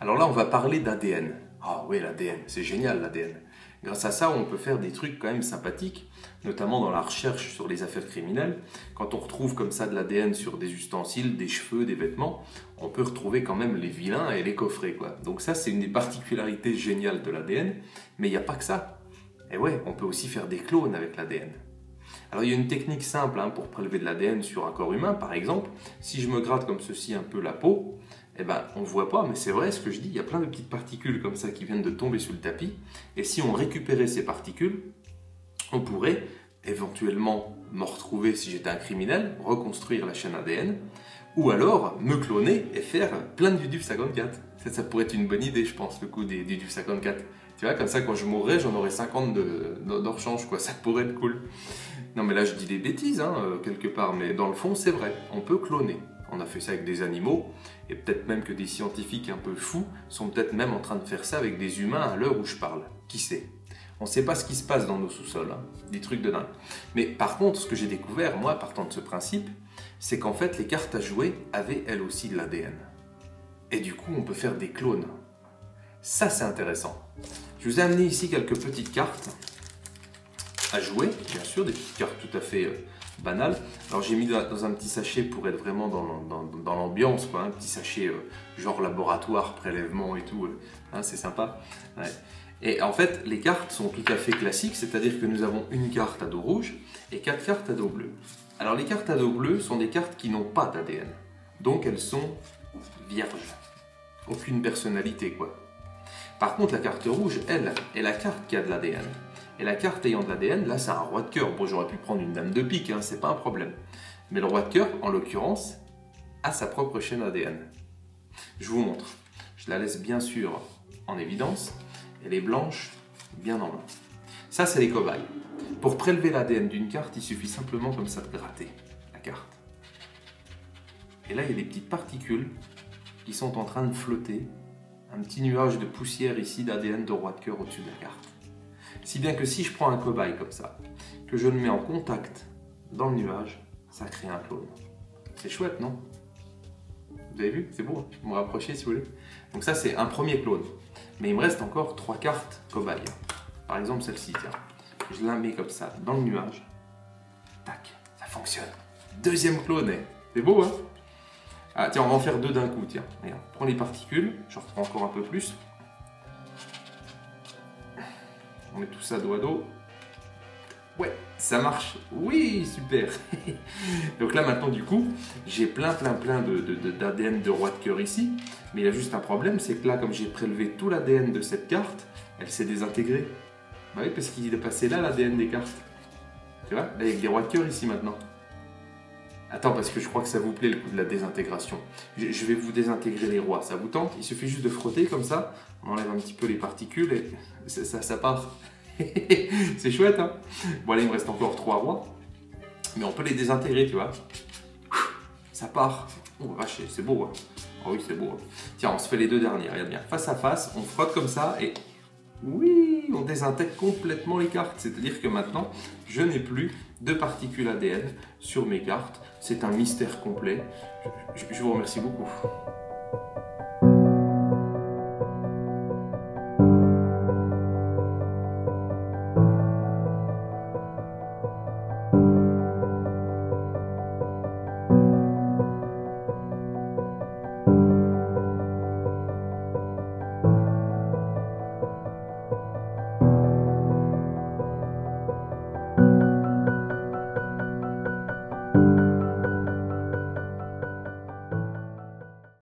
Alors là, on va parler d'ADN. Ah oui, l'ADN, c'est génial l'ADN. Grâce à ça, on peut faire des trucs quand même sympathiques, notamment dans la recherche sur les affaires criminelles. Quand on retrouve comme ça de l'ADN sur des ustensiles, des cheveux, des vêtements, on peut retrouver quand même les vilains et les coffrets, quoi. Donc ça, c'est une des particularités géniales de l'ADN, mais il n'y a pas que ça. Et ouais, on peut aussi faire des clones avec l'ADN. Alors il y a une technique simple pour prélever de l'ADN sur un corps humain, par exemple. Si je me gratte comme ceci un peu la peau, eh ben, on ne voit pas, mais c'est vrai ce que je dis, il y a plein de petites particules comme ça qui viennent de tomber sur le tapis. Et si on récupérait ces particules, on pourrait éventuellement me retrouver si j'étais un criminel, reconstruire la chaîne ADN, ou alors me cloner et faire plein de Duduf 54. Ça pourrait être une bonne idée, je pense, le coup des Duduf 54. Tu vois, comme ça, quand je mourrais, j'en aurais 50 de rechange, quoi. Ça pourrait être cool. Non, mais là, je dis des bêtises, quelque part, mais dans le fond, c'est vrai. On peut cloner. On a fait ça avec des animaux, et peut-être même que des scientifiques un peu fous sont peut-être même en train de faire ça avec des humains à l'heure où je parle. Qui sait? On ne sait pas ce qui se passe dans nos sous-sols, des trucs de dingue. Mais par contre, ce que j'ai découvert, moi, partant de ce principe, c'est qu'en fait, les cartes à jouer avaient elles aussi de l'ADN. Et du coup, on peut faire des clones. Ça, c'est intéressant. Je vous ai amené ici quelques petites cartes à jouer, bien sûr, des petites cartes tout à fait banales. Alors j'ai mis dans un petit sachet pour être vraiment dans l'ambiance, quoi, un petit sachet genre laboratoire, prélèvement et tout, c'est sympa. Ouais. Et en fait, les cartes sont tout à fait classiques, c'est-à-dire que nous avons une carte à dos rouge et 4 cartes à dos bleu. Alors les cartes à dos bleu sont des cartes qui n'ont pas d'ADN, donc elles sont vierges, aucune personnalité, quoi. Par contre, la carte rouge, elle, est la carte qui a de l'ADN. Et la carte ayant de l'ADN, là, c'est un roi de cœur. Bon, j'aurais pu prendre une dame de pique, c'est pas un problème. Mais le roi de cœur, en l'occurrence, a sa propre chaîne ADN. Je vous montre. Je la laisse bien sûr en évidence. Elle est blanche, bien en main. Ça, c'est les cobayes. Pour prélever l'ADN d'une carte, il suffit simplement comme ça de gratter la carte. Et là, il y a des petites particules qui sont en train de flotter. Un petit nuage de poussière ici d'ADN de roi de cœur au-dessus de la carte. Si bien que si je prends un cobaye comme ça, que je le mets en contact dans le nuage, ça crée un clone. C'est chouette, non? Vous avez vu? C'est beau, je peux me rapprocher si vous voulez. Donc ça, c'est un premier clone. Mais il me reste encore 3 cartes cobayes. Par exemple, celle-ci, tiens. Je la mets comme ça dans le nuage. Tac, ça fonctionne. Deuxième clone, c'est beau, hein? Ah, tiens, on va en faire 2 d'un coup, tiens. Regarde, prends les particules, je reprends encore un peu plus. On met tout ça dos à dos. Ouais, ça marche. Oui, super. Donc là, maintenant, du coup, j'ai plein d'ADN de roi de cœur ici. Mais il y a juste un problème, c'est que là, comme j'ai prélevé tout l'ADN de cette carte, elle s'est désintégrée. Bah oui, parce qu'il est passé là, l'ADN des cartes. Tu vois, là, il y a des rois de cœur ici, maintenant. Attends, parce que je crois que ça vous plaît le coup de la désintégration. Je vais vous désintégrer les rois, ça vous tente? Il suffit juste de frotter comme ça, on enlève un petit peu les particules et ça part. C'est chouette, hein? Bon, là, il me reste encore 3 rois, mais on peut les désintégrer, tu vois. Ça part. Oh, vache, c'est beau, hein? Oh oui, c'est beau. Hein. Tiens, on se fait les 2 derniers, regarde bien. Face à face, on frotte comme ça et... Oui, on désintègre complètement les cartes. C'est-à-dire que maintenant, je n'ai plus de particules ADN sur mes cartes. C'est un mystère complet. Je vous remercie beaucoup.